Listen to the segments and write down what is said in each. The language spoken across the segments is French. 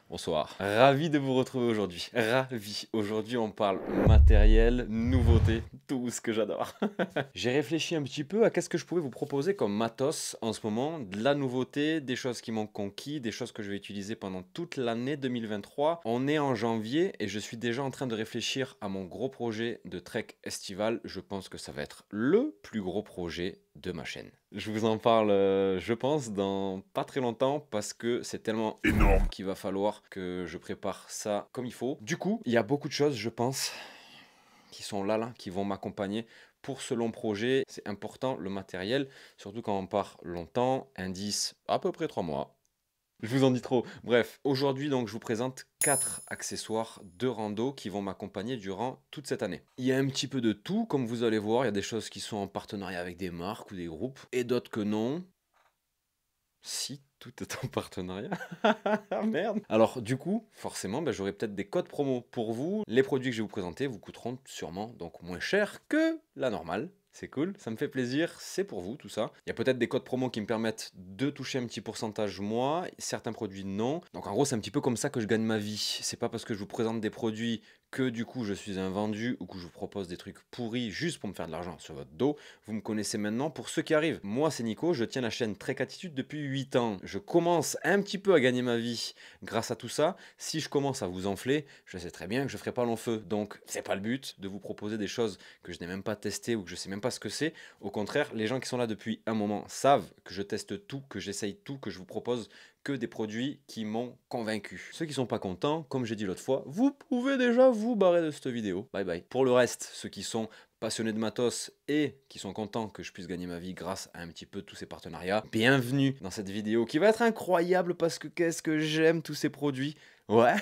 Bonsoir, ravi de vous retrouver aujourd'hui, ravi. Aujourd'hui on parle matériel, nouveauté, tout ce que j'adore. J'ai réfléchi un petit peu à qu'est-ce que je pouvais vous proposer comme matos en ce moment, de la nouveauté, des choses qui m'ont conquis, des choses que je vais utiliser pendant toute l'année 2023. On est en janvier et je suis déjà en train de réfléchir à mon gros projet de trek estival. Je pense que ça va être le plus gros projet de ma chaîne. Je vous en parle, je pense, dans pas très longtemps parce que c'est tellement énorme qu'il va falloir que je prépare ça comme il faut. Du coup, il y a beaucoup de choses, je pense, qui sont là, qui vont m'accompagner pour ce long projet. C'est important, le matériel, surtout quand on part longtemps, indice à peu près 3 mois. Je vous en dis trop. Bref, aujourd'hui donc je vous présente 4 accessoires de rando qui vont m'accompagner durant toute cette année. Il y a un petit peu de tout, comme vous allez voir, il y a des choses qui sont en partenariat avec des marques ou des groupes, et d'autres que non. Si, tout est en partenariat. Merde. Alors du coup, forcément, j'aurai peut-être des codes promo pour vous. Les produits que je vais vous présenter vous coûteront sûrement donc moins cher que la normale. C'est cool, ça me fait plaisir, c'est pour vous tout ça. Il y a peut-être des codes promo qui me permettent de toucher un petit pourcentage moi, certains produits non. Donc en gros c'est un petit peu comme ça que je gagne ma vie. C'est pas parce que je vous présente des produits que du coup je suis un vendu ou que je vous propose des trucs pourris juste pour me faire de l'argent sur votre dos. Vous me connaissez maintenant pour ceux qui arrivent. Moi c'est Nico, je tiens la chaîne Trek Attitude depuis 8 ans. Je commence un petit peu à gagner ma vie grâce à tout ça. Si je commence à vous enfler, je sais très bien que je ferai pas long feu. Donc c'est pas le but de vous proposer des choses que je n'ai même pas testées ou que je sais même pas ce que c'est. Au contraire, les gens qui sont là depuis un moment savent que je teste tout, que j'essaye tout, que je vous propose que des produits qui m'ont convaincu. Ceux qui sont pas contents, comme j'ai dit l'autre fois, vous pouvez déjà vous barrer de cette vidéo. Bye bye. Pour le reste, ceux qui sont passionnés de matos et qui sont contents que je puisse gagner ma vie grâce à un petit peu tous ces partenariats, bienvenue dans cette vidéo qui va être incroyable parce que qu'est-ce que j'aime tous ces produits. Ouais.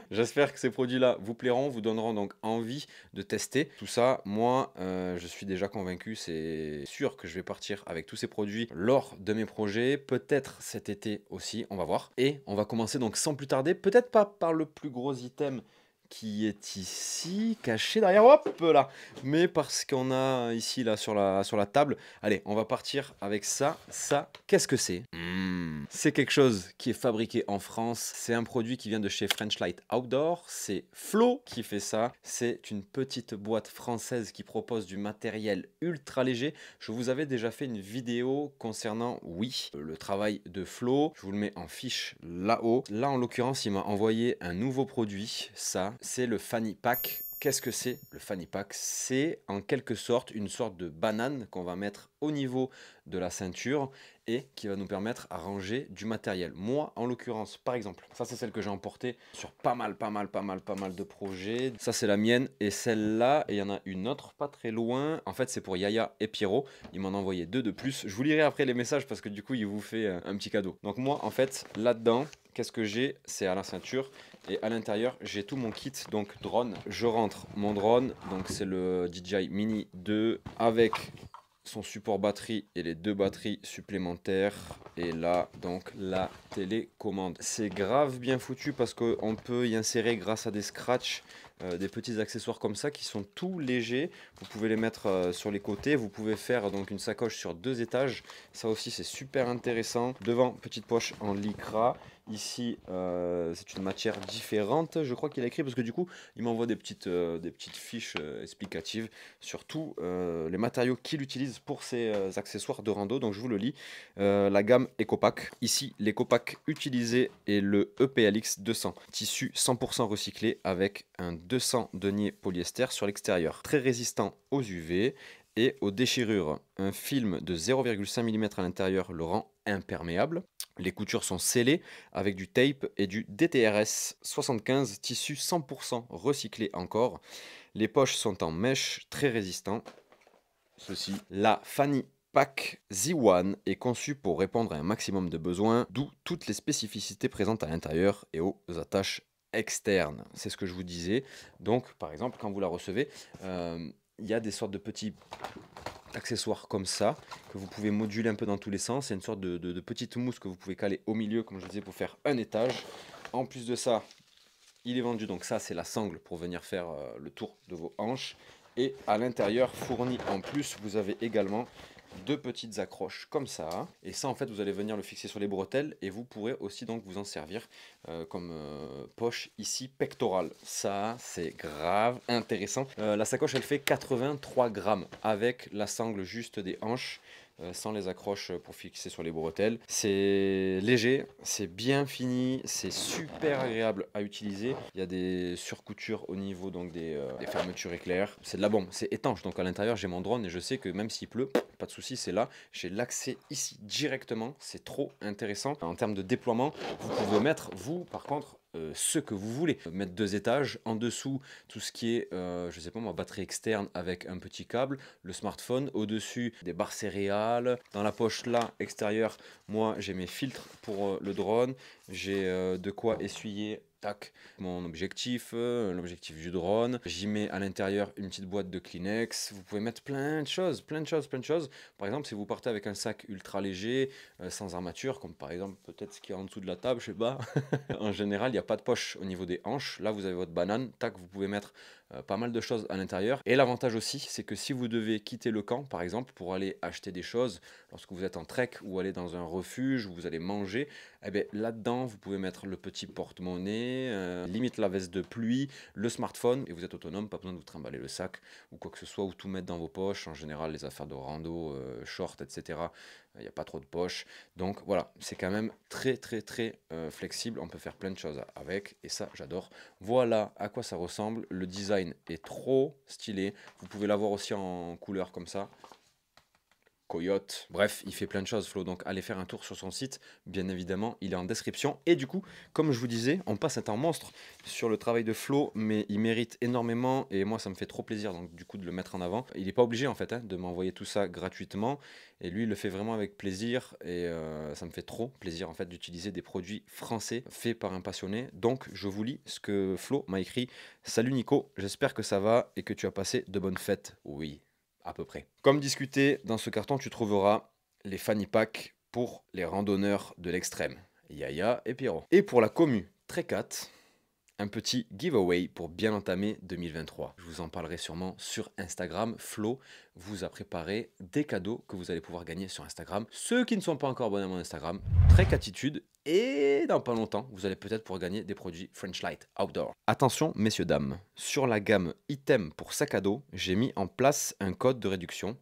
J'espère que ces produits-là vous plairont, vous donneront donc envie de tester tout ça. Moi, je suis déjà convaincu, c'est sûr que je vais partir avec tous ces produits lors de mes projets, peut-être cet été aussi, on va voir. Et on va commencer donc sans plus tarder, peut-être pas par le plus gros item qui est ici, caché derrière, hop là, mais parce qu'on a ici là sur la table. Allez, on va partir avec ça. Ça, qu'est-ce que c'est? C'est quelque chose qui est fabriqué en France. C'est un produit qui vient de chez French Light Outdoor. C'est Flo qui fait ça. C'est une petite boîte française qui propose du matériel ultra léger. Je vous avais déjà fait une vidéo concernant, oui, le travail de Flo. Je vous le mets en fiche là-haut. Là, en l'occurrence, il m'a envoyé un nouveau produit. Ça, c'est le Fanny Pack. Qu'est-ce que c'est le Fanny Pack? C'est en quelque sorte une sorte de banane qu'on va mettre au niveau de la ceinture et qui va nous permettre à ranger du matériel. Moi, en l'occurrence, par exemple, ça c'est celle que j'ai emportée sur pas mal de projets. Ça c'est la mienne et celle-là, et il y en a une autre pas très loin. En fait, c'est pour Yaya et Pierrot. Ils m'en ont envoyé deux de plus. Je vous lirai après les messages parce que du coup, il vous fait un petit cadeau. Donc moi, en fait, là-dedans, qu'est-ce que j'ai? C'est à la ceinture. Et à l'intérieur, j'ai tout mon kit, donc drone. Je rentre mon drone, donc c'est le DJI Mini 2 avec son support batterie et les deux batteries supplémentaires. Et là, donc la télécommande. C'est grave bien foutu parce qu'on peut y insérer grâce à des scratchs des petits accessoires comme ça qui sont tout légers. Vous pouvez les mettre sur les côtés. Vous pouvez faire donc une sacoche sur 2 étages. Ça aussi, c'est super intéressant. Devant, petite poche en lycra. Ici, c'est une matière différente, je crois qu'il a écrit, parce que du coup, il m'envoie des petites fiches explicatives sur tous les matériaux qu'il utilise pour ses accessoires de rando. Donc je vous le lis. La gamme EcoPack. Ici, l'EcoPack utilisé est le EPLX 200. Tissu 100% recyclé avec un 200 denier polyester sur l'extérieur. Très résistant aux UV et aux déchirures. Un film de 0,5 mm à l'intérieur le rend imperméable. Les coutures sont scellées avec du tape et du DTRS 75, tissu 100% recyclé encore. Les poches sont en mèche, très résistant. Ceci, la Fanny Pack Z1 est conçue pour répondre à un maximum de besoins, d'où toutes les spécificités présentes à l'intérieur et aux attaches externes. C'est ce que je vous disais. Donc, par exemple, quand vous la recevez, il y a des sortes de petits accessoires comme ça que vous pouvez moduler un peu dans tous les sens. C'est une sorte de petite mousse que vous pouvez caler au milieu, comme je disais, pour faire un étage. En plus de ça, il est vendu, donc ça c'est la sangle pour venir faire le tour de vos hanches. Et à l'intérieur, fourni en plus, vous avez également deux petites accroches comme ça. Et ça, en fait, vous allez venir le fixer sur les bretelles et vous pourrez aussi donc vous en servir comme poche ici pectorale. Ça, c'est grave intéressant. La sacoche, elle fait 83 grammes avec la sangle juste des hanches. Sans les accroches pour fixer sur les bretelles. C'est léger, c'est bien fini, c'est super agréable à utiliser. Il y a des surcoutures au niveau donc des fermetures éclair. C'est de la bombe, c'est étanche. Donc à l'intérieur, j'ai mon drone et je sais que même s'il pleut, pas de souci, c'est là. J'ai l'accès ici directement. C'est trop intéressant. En termes de déploiement, vous pouvez mettre, vous, par contre, ce que vous voulez. Mettre 2 étages, en dessous tout ce qui est, je sais pas moi, batterie externe avec un petit câble, le smartphone, au-dessus des barres céréales, dans la poche là, extérieure, moi j'ai mes filtres pour le drone, j'ai de quoi essuyer. Tac, mon objectif, l'objectif du drone. J'y mets à l'intérieur une petite boîte de Kleenex. Vous pouvez mettre plein de choses, plein de choses, plein de choses. Par exemple, si vous partez avec un sac ultra léger, sans armature, comme par exemple peut-être ce qu'il y a en dessous de la table, je sais pas. En général, il n'y a pas de poche au niveau des hanches. Là, vous avez votre banane. Tac, vous pouvez mettre pas mal de choses à l'intérieur. Et l'avantage aussi, c'est que si vous devez quitter le camp, par exemple, pour aller acheter des choses, lorsque vous êtes en trek ou aller dans un refuge où vous allez manger, eh bien, là-dedans, vous pouvez mettre le petit porte-monnaie, limite la veste de pluie, le smartphone, et vous êtes autonome, pas besoin de vous trimballer le sac ou quoi que ce soit, ou tout mettre dans vos poches. En général, les affaires de rando, short, etc., il n'y a pas trop de poches. Donc voilà, c'est quand même très très très flexible, on peut faire plein de choses avec, et ça j'adore. Voilà à quoi ça ressemble, le design est trop stylé, vous pouvez l'avoir aussi en couleur comme ça. Coyote. Bref, il fait plein de choses, Flo. Donc, allez faire un tour sur son site. Bien évidemment, il est en description. Et du coup, comme je vous disais, on passe un temps monstre sur le travail de Flo, mais il mérite énormément. Et moi, ça me fait trop plaisir, donc du coup, de le mettre en avant. Il n'est pas obligé, en fait, de m'envoyer tout ça gratuitement. Et lui, il le fait vraiment avec plaisir. Et ça me fait trop plaisir, en fait, d'utiliser des produits français faits par un passionné. Donc, je vous lis ce que Flo m'a écrit. Salut Nico, j'espère que ça va et que tu as passé de bonnes fêtes. Oui, à peu près. Comme discuté, dans ce carton, tu trouveras les fanny packs pour les randonneurs de l'extrême, Yaya et Pierrot. Et pour la commu Trecat, un petit giveaway pour bien entamer 2023. Je vous en parlerai sûrement sur Instagram. Flo vous a préparé des cadeaux que vous allez pouvoir gagner sur Instagram. Ceux qui ne sont pas encore abonnés à mon Instagram, Trecatitude. Et dans pas longtemps, vous allez peut-être pouvoir gagner des produits French Light Outdoor. Attention, messieurs, dames, sur la gamme item pour sac à dos, j'ai mis en place un code de réduction,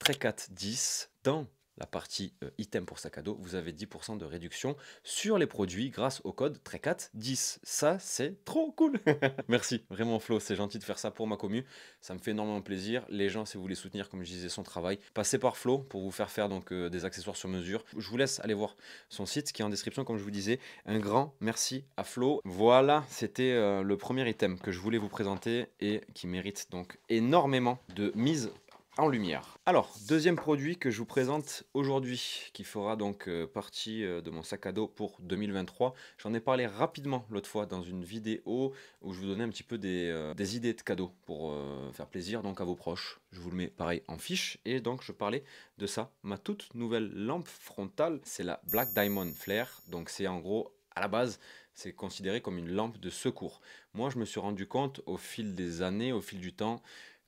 Trecat10, dans la partie item pour sac à dos, vous avez 10% de réduction sur les produits grâce au code Trecat10. Ça, c'est trop cool. Merci, vraiment Flo, c'est gentil de faire ça pour ma commu. Ça me fait énormément plaisir. Les gens, si vous voulez soutenir, comme je disais, son travail, passez par Flo pour vous faire donc des accessoires sur mesure. Je vous laisse aller voir son site qui est en description, comme je vous disais. Un grand merci à Flo. Voilà, c'était le premier item que je voulais vous présenter et qui mérite donc énormément de mise en lumière. Alors, deuxième produit que je vous présente aujourd'hui, qui fera donc partie de mon sac à dos pour 2023. J'en ai parlé rapidement l'autre fois dans une vidéo où je vous donnais un petit peu des idées de cadeaux pour faire plaisir donc à vos proches. Je vous le mets pareil en fiche et donc je parlais de ça. Ma toute nouvelle lampe frontale, c'est la Black Diamond Flare. Donc c'est en gros, à la base, c'est considéré comme une lampe de secours. Moi, je me suis rendu compte au fil des années, au fil du temps,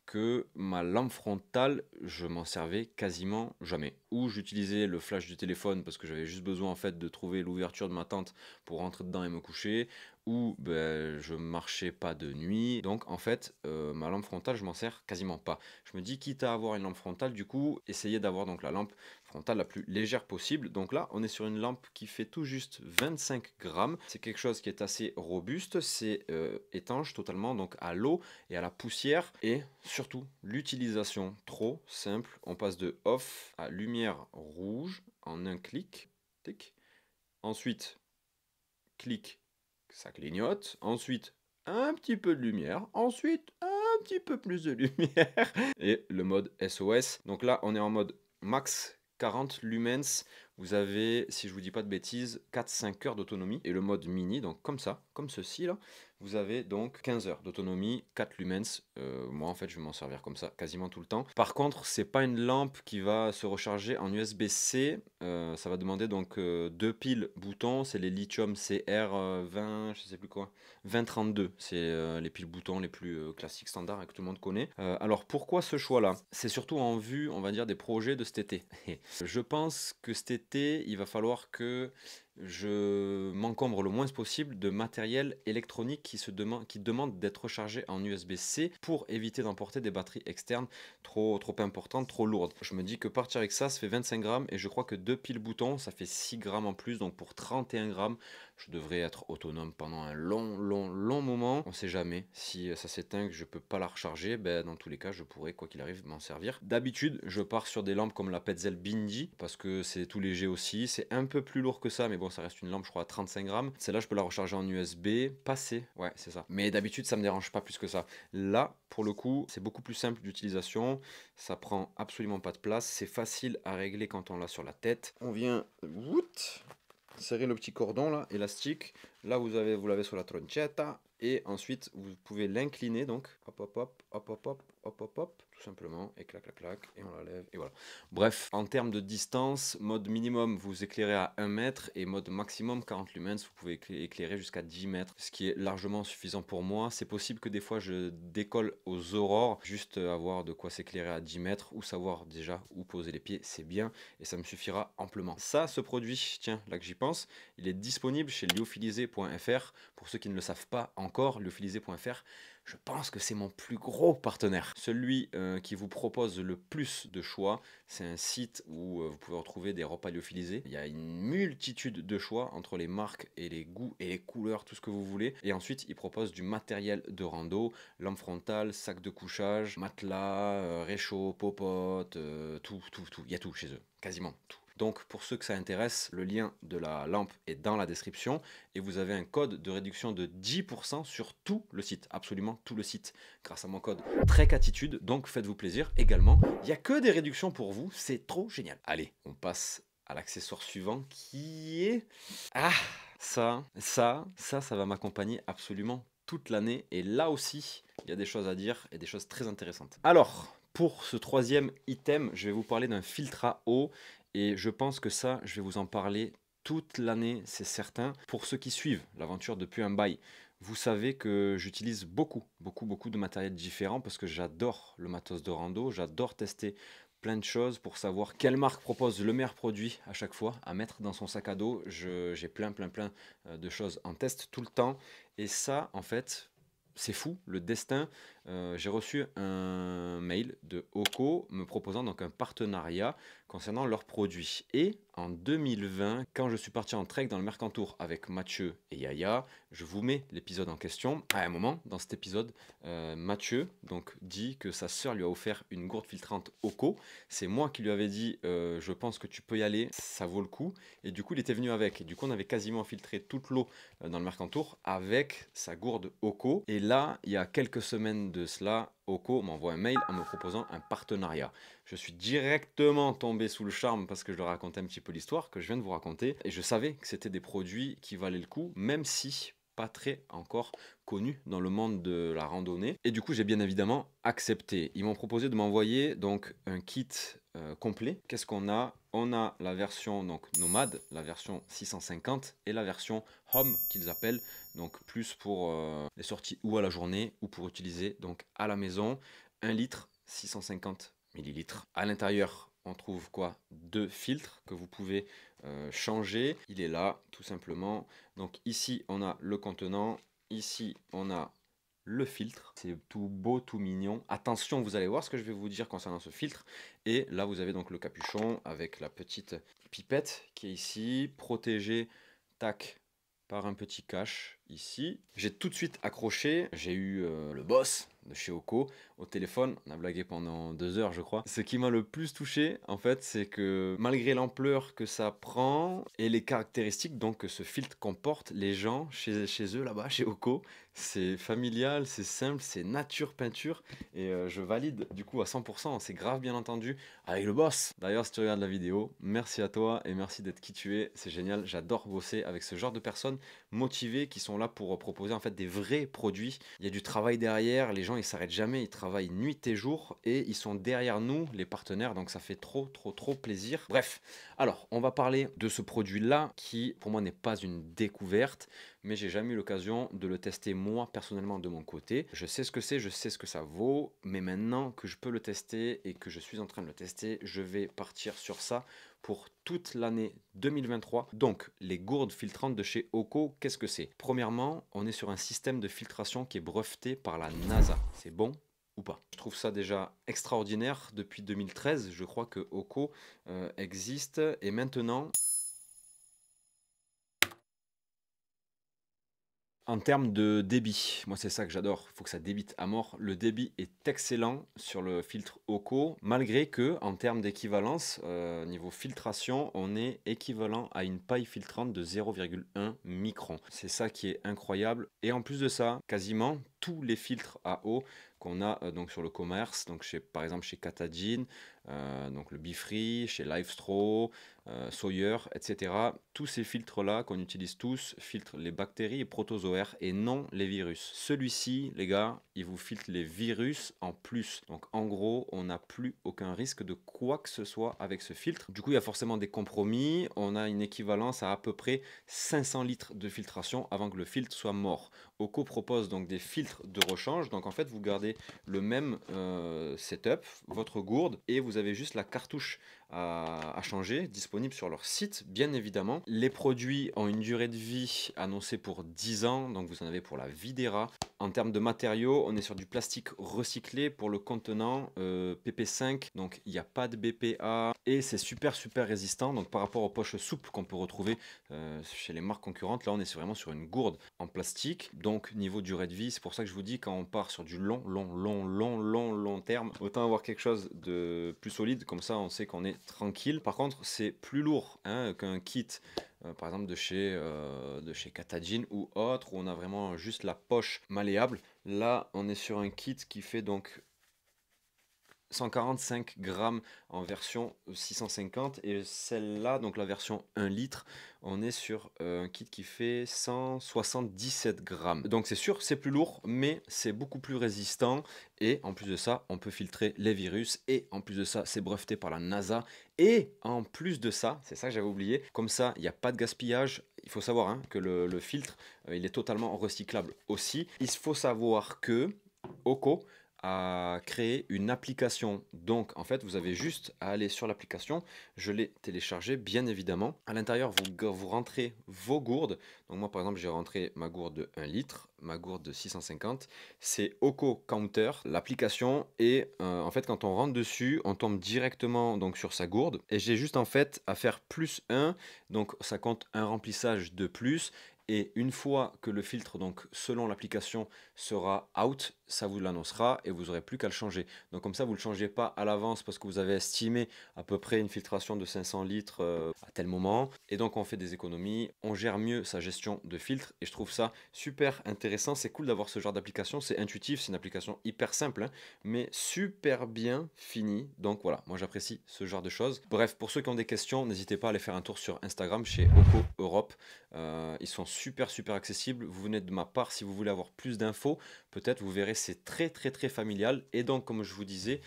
que ma lampe frontale, je m'en servais quasiment jamais. Ou j'utilisais le flash du téléphone parce que j'avais juste besoin en fait de trouver l'ouverture de ma tente pour rentrer dedans et me coucher. Ou ben, je marchais pas de nuit. Donc en fait, ma lampe frontale, je m'en sers quasiment pas. Je me dis, quitte à avoir une lampe frontale, du coup, essayez d'avoir donc la lampe frontale la plus légère possible. Donc là, on est sur une lampe qui fait tout juste 25 grammes. C'est quelque chose qui est assez robuste. C'est étanche totalement donc à l'eau et à la poussière. Et surtout, l'utilisation trop simple. On passe de off à lumière rouge en un clic. Tic. Ensuite, clic, ça clignote. Ensuite, un petit peu de lumière. Ensuite, un petit peu plus de lumière. Et le mode SOS. Donc là, on est en mode max 40 lumens. vous avez, si je vous dis pas de bêtises, 4-5 heures d'autonomie. Et le mode mini, donc comme ça, comme ceci là, vous avez donc 15 heures d'autonomie, 4 lumens. Moi en fait je vais m'en servir comme ça quasiment tout le temps. Par contre c'est pas une lampe qui va se recharger en USB-C. Ça va demander donc deux piles boutons, c'est les lithium CR20, je sais plus quoi, 2032. C'est les piles boutons les plus classiques standards et que tout le monde connaît. Alors pourquoi ce choix là? C'est surtout en vue, on va dire, des projets de cet été. Je pense que cet été il va falloir que je m'encombre le moins possible de matériel électronique qui demande d'être rechargé en USB-C pour éviter d'emporter des batteries externes trop importantes, trop lourdes. Je me dis que partir avec ça, ça fait 25 grammes et je crois que deux piles boutons, ça fait 6 grammes en plus. Donc pour 31 grammes, je devrais être autonome pendant un long moment. On sait jamais si ça s'éteint, que je peux pas la recharger. Ben, dans tous les cas, je pourrais, quoi qu'il arrive, m'en servir. D'habitude, je pars sur des lampes comme la Petzl Bindi parce que c'est tout léger aussi. C'est un peu plus lourd que ça, mais bon, ça reste une lampe, je crois, à 35 grammes. Celle-là, je peux la recharger en USB, passer. Ouais, c'est ça. Mais d'habitude, ça me dérange pas plus que ça. Là, pour le coup, c'est beaucoup plus simple d'utilisation. Ça prend absolument pas de place. C'est facile à régler quand on l'a sur la tête. On vient serrer le petit cordon là, élastique. Là, vous l'avez sur la troncetta. Et ensuite, vous pouvez l'incliner, donc, hop, tout simplement, et clac, clac, clac, et on la lève, et voilà. Bref, en termes de distance, mode minimum, vous éclairez à 1 mètre, et mode maximum, 40 lumens, vous pouvez éclairer jusqu'à 10 mètres, ce qui est largement suffisant pour moi. C'est possible que des fois, je décolle aux aurores, juste avoir de quoi s'éclairer à 10 mètres, ou savoir déjà où poser les pieds, c'est bien, et ça me suffira amplement. Ça, ce produit, tiens, là que j'y pense, il est disponible chez lyophilisé.fr, pour ceux qui ne le savent pas encore, lyophilisé.fr, je pense que c'est mon plus gros partenaire. Celui qui vous propose le plus de choix, c'est un site où vous pouvez retrouver des repas lyophilisés. Il y a une multitude de choix entre les marques et les goûts et les couleurs, tout ce que vous voulez. Et ensuite, ils proposent du matériel de rando, lampe frontale, sac de couchage, matelas, réchaud, popote, tout. Il y a tout chez eux, quasiment tout. Donc pour ceux que ça intéresse, le lien de la lampe est dans la description et vous avez un code de réduction de 10% sur tout le site, absolument tout le site, grâce à mon code TREKATTITUDE, donc faites-vous plaisir également. Il n'y a que des réductions pour vous, c'est trop génial. Allez, on passe à l'accessoire suivant qui est... Ah, ça va m'accompagner absolument toute l'année et là aussi, il y a des choses à dire et des choses très intéressantes. Alors, pour ce troisième item, je vais vous parler d'un filtre à eau et je pense que ça, je vais vous en parler toute l'année, c'est certain. Pour ceux qui suivent l'aventure depuis un bail, vous savez que j'utilise beaucoup de matériel différent parce que j'adore le matos de rando, j'adore tester plein de choses pour savoir quelle marque propose le meilleur produit à chaque fois à mettre dans son sac à dos. J'ai plein de choses en test tout le temps et ça, en fait, c'est fou, le destin. J'ai reçu un mail de Oco me proposant donc un partenariat concernant leurs produits. Et en 2020, quand je suis parti en trek dans le Mercantour avec Mathieu et Yaya, je vous mets l'épisode en question. À un moment, dans cet épisode, Mathieu donc, dit que sa sœur lui a offert une gourde filtrante Oco. C'est moi qui lui avais dit je pense que tu peux y aller, ça vaut le coup. Et du coup, il était venu avec. Et du coup, on avait quasiment filtré toute l'eau dans le Mercantour avec sa gourde Oco. Et là, il y a quelques semaines de cela, Oco m'envoie un mail en me proposant un partenariat. Je suis directement tombé sous le charme parce que je leur racontais un petit peu l'histoire que je viens de vous raconter. Et je savais que c'était des produits qui valaient le coup, même si pas très encore connus dans le monde de la randonnée. Et du coup, j'ai bien évidemment accepté. Ils m'ont proposé de m'envoyer donc un kit complet. Qu'est-ce qu'on a? On a la version donc nomade, la version 650 et la version home qu'ils appellent, donc plus pour les sorties ou à la journée ou pour utiliser donc à la maison. 1 litre, 650 millilitres. À l'intérieur, on trouve quoi? 2 filtres que vous pouvez changer. Il est là, tout simplement. Donc ici, on a le contenant. Ici, on a le filtre. C'est tout beau, tout mignon. Attention, vous allez voir ce que je vais vous dire concernant ce filtre. Et là, vous avez donc le capuchon avec la petite pipette qui est ici, protégée, tac, par un petit cache ici. J'ai tout de suite accroché. J'ai eu le boss de chez Oko au téléphone. On a blagué pendant 2 heures, je crois. Ce qui m'a le plus touché, en fait, c'est que malgré l'ampleur que ça prend et les caractéristiques donc que ce filtre comporte, les gens chez eux là-bas, chez Oko, c'est familial, c'est simple, c'est nature peinture et je valide du coup à 100%. C'est grave bien entendu avec le boss. D'ailleurs, si tu regardes la vidéo, merci à toi et merci d'être qui tu es. C'est génial. J'adore bosser avec ce genre de personnes motivés qui sont là pour proposer en fait des vrais produits. Il y a du travail derrière, les gens ils s'arrêtent jamais, ils travaillent nuit et jour et ils sont derrière nous, les partenaires, donc ça fait trop plaisir. Bref, alors on va parler de ce produit là qui pour moi n'est pas une découverte, mais j'ai jamais eu l'occasion de le tester moi personnellement de mon côté. Je sais ce que c'est, je sais ce que ça vaut, mais maintenant que je peux le tester et que je suis en train de le tester, je vais partir sur ça pour toute l'année 2023. Donc, les gourdes filtrantes de chez Oko, qu'est-ce que c'est? Premièrement, on est sur un système de filtration qui est breveté par la NASA. C'est bon ou pas? Je trouve ça déjà extraordinaire. Depuis 2013, je crois que Oko existe. Et maintenant, en termes de débit, moi c'est ça que j'adore, il faut que ça débite à mort. Le débit est excellent sur le filtre Oko, malgré que en termes d'équivalence, niveau filtration, on est équivalent à une paille filtrante de 0,1 micron. C'est ça qui est incroyable. Et en plus de ça, quasiment tous les filtres à eau qu'on a donc sur le commerce, donc par exemple chez Katadyn, donc le Bifree, chez Livestro, Sawyer, etc. Tous ces filtres-là qu'on utilise tous filtrent les bactéries et protozoaires et non les virus. Celui-ci, les gars, il vous filtre les virus en plus. Donc en gros, on n'a plus aucun risque de quoi que ce soit avec ce filtre. Du coup, il y a forcément des compromis. On a une équivalence à peu près 500 litres de filtration avant que le filtre soit mort. Oko propose donc des filtres de rechange. Donc en fait, vous gardez le même setup, votre gourde, et vous avez juste la cartouche à changer, disponible sur leur site, bien évidemment. Les produits ont une durée de vie annoncée pour 10 ans, donc vous en avez pour la vie des rats. En termes de matériaux, on est sur du plastique recyclé pour le contenant PP5, donc il n'y a pas de BPA et c'est super résistant. Donc par rapport aux poches souples qu'on peut retrouver chez les marques concurrentes, là on est vraiment sur une gourde en plastique. Donc niveau durée de vie, c'est pour ça que je vous dis quand on part sur du long terme, autant avoir quelque chose de plus solide, comme ça on sait qu'on est tranquille. Par contre, c'est plus lourd qu'un kit par exemple de chez Katadyn ou autre, où on a vraiment juste la poche malléable. Là, on est sur un kit qui fait donc 145 grammes en version 650 et celle-là, donc la version 1 litre, on est sur un kit qui fait 177 grammes. Donc c'est sûr, c'est plus lourd, mais c'est beaucoup plus résistant et en plus de ça, on peut filtrer les virus et en plus de ça, c'est breveté par la NASA et en plus de ça, c'est ça que j'avais oublié, comme ça, il n'y a pas de gaspillage. Il faut savoir hein, que le filtre, il est totalement recyclable aussi. Il faut savoir que Oko à créer une application. Donc en fait vous avez juste à aller sur l'application, je l'ai téléchargé bien évidemment. À l'intérieur vous rentrez vos gourdes. Donc moi par exemple j'ai rentré ma gourde de 1 litre, ma gourde de 650, c'est Oko Counter l'application et en fait quand on rentre dessus on tombe directement donc sur sa gourde et j'ai juste en fait à faire +1, donc ça compte un remplissage de plus. Et une fois que le filtre, donc selon l'application, sera out, ça vous l'annoncera et vous n'aurez plus qu'à le changer. Donc comme ça, vous ne le changez pas à l'avance parce que vous avez estimé à peu près une filtration de 500 litres à tel moment. Et donc on fait des économies, on gère mieux sa gestion de filtre et je trouve ça super intéressant. C'est cool d'avoir ce genre d'application, c'est intuitif, c'est une application hyper simple, hein, mais super bien finie. Donc voilà, moi j'apprécie ce genre de choses. Bref, pour ceux qui ont des questions, n'hésitez pas à aller faire un tour sur Instagram chez Oko Europe. Ils sont super accessibles. Vous venez de ma part si vous voulez avoir plus d'infos. Peut-être vous verrez c'est très familial. Et donc comme je vous disais,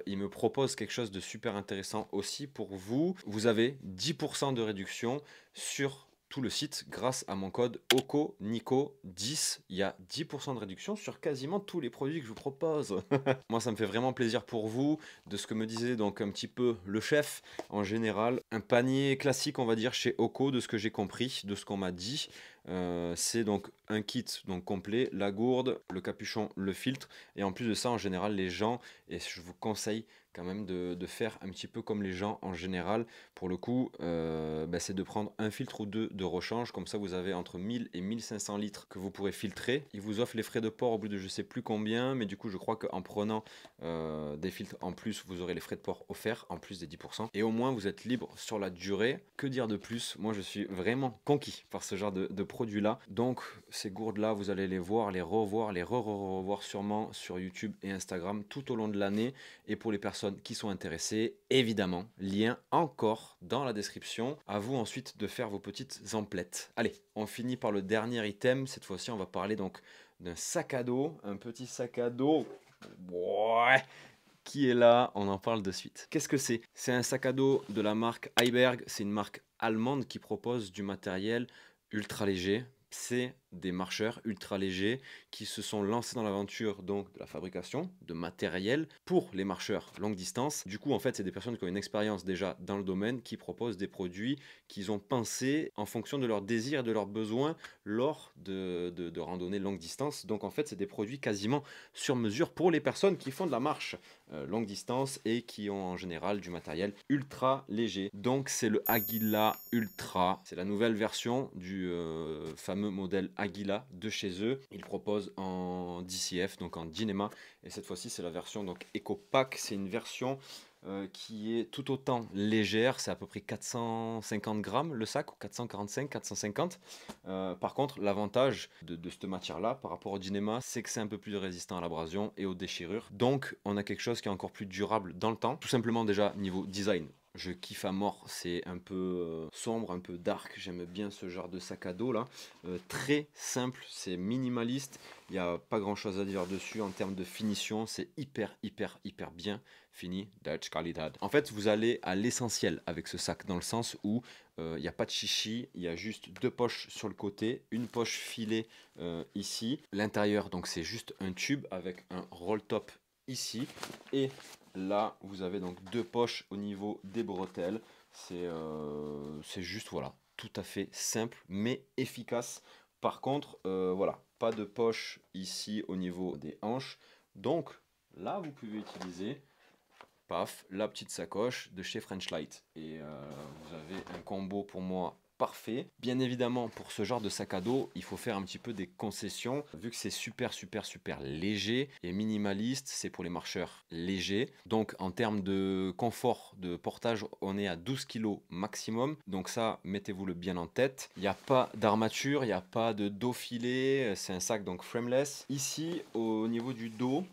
ils me proposent quelque chose de super intéressant aussi pour vous. Vous avez 10% de réduction sur tout le site grâce à mon code OKONICO10. Il y a 10% de réduction sur quasiment tous les produits que je vous propose. Moi, ça me fait vraiment plaisir pour vous. De ce que me disait donc un petit peu le chef en général. Un panier classique, on va dire, chez Oko, de ce que j'ai compris, de ce qu'on m'a dit. C'est donc un kit donc complet, la gourde, le capuchon, le filtre. Et en plus de ça, en général, les gens, et je vous conseille quand même de faire un petit peu comme les gens en général, pour le coup, c'est de prendre un filtre ou deux de rechange. Comme ça, vous avez entre 1000 et 1500 litres que vous pourrez filtrer. Ils vous offrent les frais de port au bout de je sais plus combien, mais du coup, je crois qu'en prenant des filtres en plus, vous aurez les frais de port offerts en plus des 10%. Et au moins, vous êtes libre sur la durée. Que dire de plus? Moi, je suis vraiment conquis par ce genre de produit-là. Donc, ces gourdes-là, vous allez les voir, les revoir, les revoir sûrement sur YouTube et Instagram tout au long de l'année. Et pour les personnes qui sont intéressées, évidemment, lien encore dans la description. À vous ensuite de faire vos petites emplettes. Allez, on finit par le dernier item. Cette fois-ci, on va parler donc d'un sac à dos, un petit sac à dos. Ouais, qui est là, on en parle de suite. Qu'est-ce que c'est? C'est un sac à dos de la marque Heiberg. C'est une marque allemande qui propose du matériel ultra léger. C'est des marcheurs ultra légers qui se sont lancés dans l'aventure donc de la fabrication de matériel pour les marcheurs longue distance. Du coup, en fait, c'est des personnes qui ont une expérience déjà dans le domaine, qui proposent des produits qu'ils ont pensés en fonction de leurs désirs et de leurs besoins lors de randonnées longue distance. Donc, en fait, c'est des produits quasiment sur mesure pour les personnes qui font de la marche longue distance et qui ont en général du matériel ultra léger. Donc, c'est le Aguila Ultra. C'est la nouvelle version du fameux modèle Aguila de chez eux. Ils proposent en DCF, donc en Dynema, et cette fois-ci c'est la version donc EcoPack. C'est une version qui est tout autant légère, c'est à peu près 450 grammes le sac, ou 445, 450. Par contre, l'avantage de cette matière-là par rapport au Dynema, c'est que c'est un peu plus résistant à l'abrasion et aux déchirures. Donc, on a quelque chose qui est encore plus durable dans le temps. Tout simplement déjà niveau design. Je kiffe à mort, c'est un peu sombre, un peu dark, j'aime bien ce genre de sac à dos là. Très simple, c'est minimaliste, il n'y a pas grand chose à dire dessus en termes de finition, c'est hyper bien fini. En fait, vous allez à l'essentiel avec ce sac, dans le sens où il n'y a pas de chichi, il y a juste deux poches sur le côté, une poche filée ici. L'intérieur, donc c'est juste un tube avec un roll top ici, et là vous avez donc deux poches au niveau des bretelles. C'est juste, voilà, tout à fait simple mais efficace. Par contre, voilà, pas de poche ici au niveau des hanches. Donc là, vous pouvez utiliser, paf, la petite sacoche de chez Frenchlight. Et vous avez un combo pour moi parfait. Bien évidemment, pour ce genre de sac à dos, il faut faire un petit peu des concessions. Vu que c'est super léger et minimaliste, c'est pour les marcheurs légers. Donc en termes de confort de portage, on est à 12 kg maximum. Donc ça, mettez-vous-le bien en tête. Il n'y a pas d'armature, il n'y a pas de dos filé. C'est un sac donc frameless. Ici, au niveau du dos,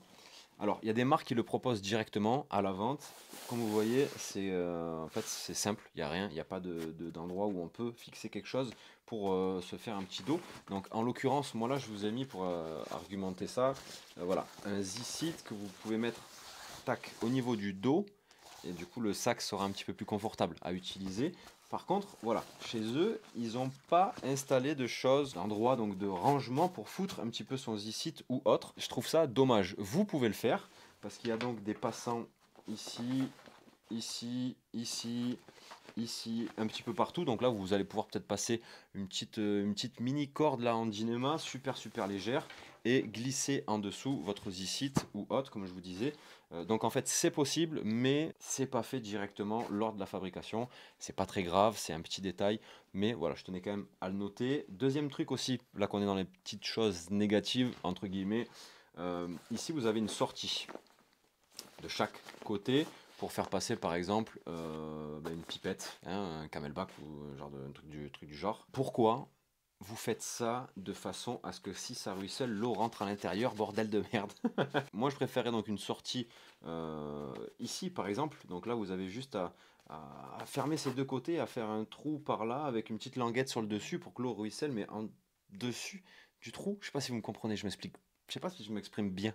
alors, il y a des marques qui le proposent directement à la vente. Comme vous voyez, c'est en fait c'est simple, il n'y a rien, il n'y a pas d'endroit où on peut fixer quelque chose pour se faire un petit dos. Donc en l'occurrence, moi là je vous ai mis pour argumenter ça, voilà, un Z-Seat que vous pouvez mettre tac au niveau du dos, et du coup le sac sera un petit peu plus confortable à utiliser. Par contre, voilà, chez eux, ils n'ont pas installé de choses, d'endroits donc de rangement pour foutre un petit peu son Z-Seat ou autre. Je trouve ça dommage. Vous pouvez le faire parce qu'il y a donc des passants ici, ici, un petit peu partout. Donc là, vous allez pouvoir peut-être passer une petite mini corde là en Dynema, super légère, et glisser en dessous votre Z-Seat ou autre, comme je vous disais. Donc en fait, c'est possible, mais c'est pas fait directement lors de la fabrication. C'est pas très grave, c'est un petit détail, mais voilà, je tenais quand même à le noter. Deuxième truc aussi, là qu'on est dans les petites choses négatives, entre guillemets, ici vous avez une sortie de chaque côté pour faire passer par exemple une pipette, hein, un camelback ou genre un truc du genre. Pourquoi vous faites ça de façon à ce que si ça ruisselle, l'eau rentre à l'intérieur, bordel de merde? Moi je préférais donc une sortie ici par exemple. Donc là vous avez juste à fermer ces deux côtés, à faire un trou par là avec une petite languette sur le dessus pour que l'eau ruisselle, mais en dessus du trou. Je sais pas si vous me comprenez, je m'explique. Je sais pas si je m'exprime bien.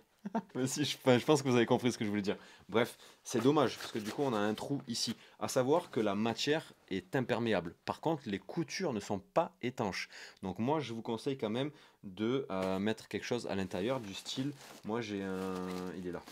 Mais si, je pense que vous avez compris ce que je voulais dire. Bref, c'est dommage parce que du coup on a un trou ici. À savoir que la matière est imperméable. Par contre, les coutures ne sont pas étanches. Donc moi, je vous conseille quand même de mettre quelque chose à l'intérieur du style. Moi, j'ai un, il est là.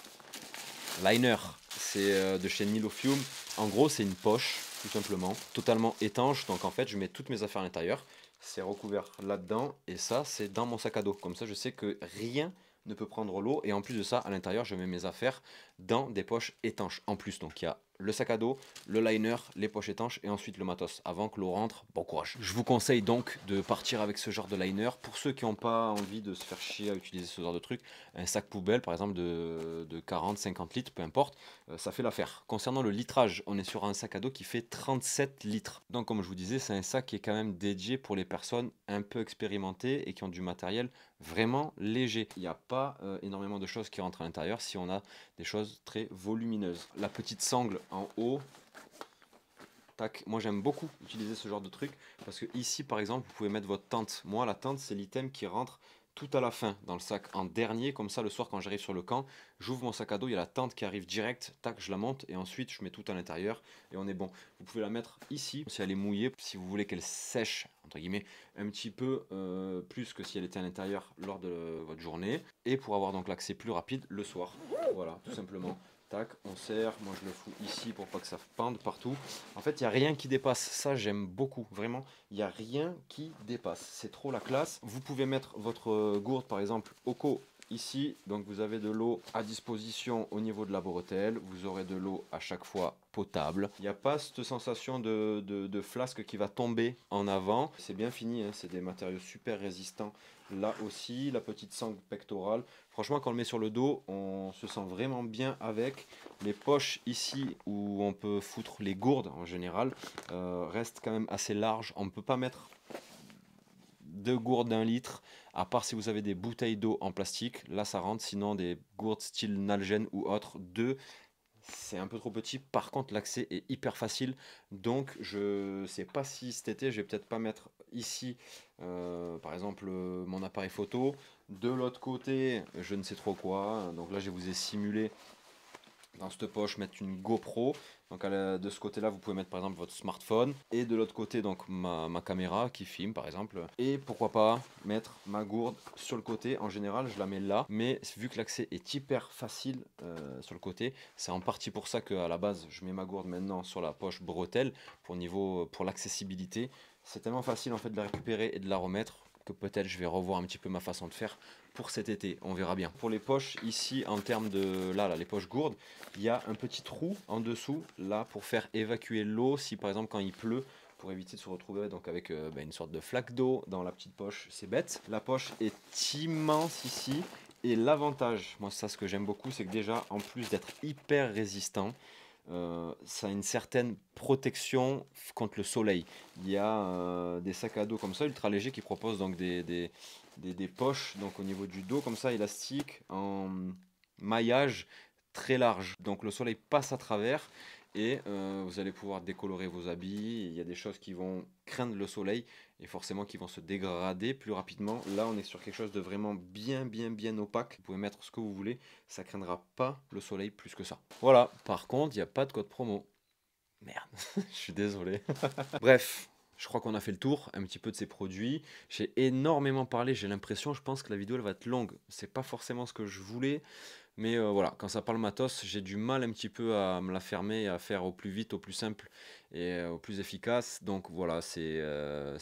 Liner, c'est de chez Nilofium. En gros, c'est une poche, tout simplement, totalement étanche. Donc en fait, je mets toutes mes affaires à l'intérieur. c'est recouvert là-dedans. Et ça, c'est dans mon sac à dos. Comme ça, je sais que rien ne peut prendre l'eau. Et en plus de ça, à l'intérieur, je mets mes affaires dans des poches étanches. En plus, donc il y a le sac à dos, le liner, les poches étanches et ensuite le matos. Avant que l'eau rentre, bon courage. Je vous conseille donc de partir avec ce genre de liner. Pour ceux qui n'ont pas envie de se faire chier à utiliser ce genre de truc, un sac poubelle par exemple de 40-50 litres, peu importe, ça fait l'affaire. Concernant le litrage, on est sur un sac à dos qui fait 37 litres. Donc comme je vous disais, c'est un sac qui est quand même dédié pour les personnes un peu expérimentées et qui ont du matériel vraiment léger. Il n'y a pas énormément de choses qui rentrent à l'intérieur si on a des choses très volumineuses. La petite sangle en haut, tac, moi j'aime beaucoup utiliser ce genre de truc parce que ici par exemple vous pouvez mettre votre tente. Moi la tente c'est l'item qui rentre tout à la fin dans le sac en dernier, comme ça le soir quand j'arrive sur le camp, j'ouvre mon sac à dos, il y a la tente qui arrive direct, tac, je la monte et ensuite je mets tout à l'intérieur et on est bon. Vous pouvez la mettre ici si elle est mouillée, si vous voulez qu'elle sèche entre guillemets un petit peu plus que si elle était à l'intérieur lors de votre journée, et pour avoir donc l'accès plus rapide le soir. Voilà, tout simplement. Tac, on serre, moi je le fous ici pour pas que ça pende partout. En fait, il n'y a rien qui dépasse, ça j'aime beaucoup, vraiment, il n'y a rien qui dépasse, c'est trop la classe. Vous pouvez mettre votre gourde par exemple au co ici, donc vous avez de l'eau à disposition au niveau de la bretelle, vous aurez de l'eau à chaque fois potable. Il n'y a pas cette sensation de flasque qui va tomber en avant, c'est bien fini, hein, c'est des matériaux super résistants. Là aussi, la petite sangle pectorale. Franchement, quand on le met sur le dos, on se sent vraiment bien avec. Les poches ici, où on peut foutre les gourdes en général, restent quand même assez larges. On ne peut pas mettre 2 gourdes d'1 litre, à part si vous avez des bouteilles d'eau en plastique. Là, ça rentre. Sinon, des gourdes style Nalgene ou autre, 2, c'est un peu trop petit. Par contre, l'accès est hyper facile. Donc, je sais pas si cet été, je vais peut-être pas mettre ici, par exemple, mon appareil photo. De l'autre côté, je ne sais trop quoi. Donc là, je vous ai simulé dans cette poche mettre une GoPro. Donc de ce côté là vous pouvez mettre par exemple votre smartphone, et de l'autre côté donc ma caméra qui filme par exemple, et pourquoi pas mettre ma gourde sur le côté. En général je la mets là, mais vu que l'accès est hyper facile sur le côté, c'est en partie pour ça qu'à la base je mets ma gourde maintenant sur la poche bretelle pour l'accessibilité. C'est tellement facile en fait de la récupérer et de la remettre que peut-être je vais revoir un petit peu ma façon de faire pour cet été, on verra bien. Pour les poches ici, en termes de là les poches gourdes, il y a un petit trou en dessous là pour faire évacuer l'eau si par exemple quand il pleut, pour éviter de se retrouver donc avec une sorte de flaque d'eau dans la petite poche. C'est bête. La poche est immense ici, et l'avantage, moi ça ce que j'aime beaucoup, c'est que déjà en plus d'être hyper résistant, ça a une certaine protection contre le soleil. Il y a des sacs à dos comme ça ultra légers qui proposent donc des poches donc au niveau du dos comme ça, élastiques en maillage très large, donc le soleil passe à travers et vous allez pouvoir décolorer vos habits. Il y a des choses qui vont craindre le soleil et forcément qui vont se dégrader plus rapidement. Là on est sur quelque chose de vraiment bien opaque, vous pouvez mettre ce que vous voulez, ça craindra pas le soleil plus que ça. Voilà, par contre il n'y a pas de code promo. Merde, je suis désolé. Bref, je crois qu'on a fait le tour un petit peu de ces produits. J'ai énormément parlé, j'ai l'impression, je pense que la vidéo elle va être longue. C'est pas forcément ce que je voulais, mais voilà, quand ça parle matos, j'ai du mal un petit peu à me la fermer et à faire au plus vite, au plus simple et au plus efficace. Donc voilà, c'est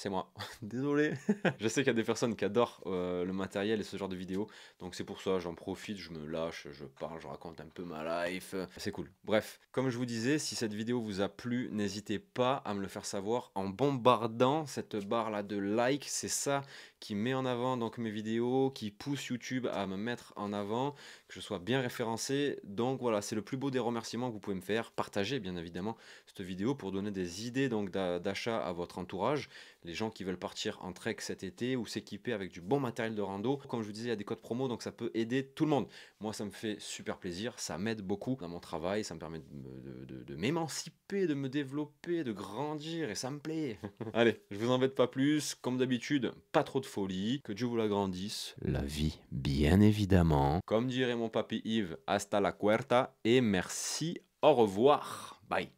moi. Désolé. Je sais qu'il y a des personnes qui adorent le matériel et ce genre de vidéos, donc c'est pour ça, j'en profite, je me lâche, je parle, je raconte un peu ma life. C'est cool. Bref, comme je vous disais, si cette vidéo vous a plu, n'hésitez pas à me le faire savoir en bombardant cette barre là de like. C'est ça qui met en avant donc mes vidéos, qui pousse YouTube à me mettre en avant, que je sois bien référencé. Donc voilà, c'est le plus beau des remerciements que vous pouvez me faire. Partagez bien évidemment cette vidéo pour donner des idées donc d'achat à votre entourage, les gens qui veulent partir en trek cet été ou s'équiper avec du bon matériel de rando. Comme je vous disais, il y a des codes promo, donc ça peut aider tout le monde. Moi ça me fait super plaisir, ça m'aide beaucoup dans mon travail, ça me permet de m'émanciper, de me développer, de grandir, et ça me plaît. Allez, je vous embête pas plus, comme d'habitude, pas trop de folie, que Dieu vous l'agrandisse. La vie, bien évidemment. Comme dirait mon papy Yves, hasta la cuerta, et merci, au revoir, bye.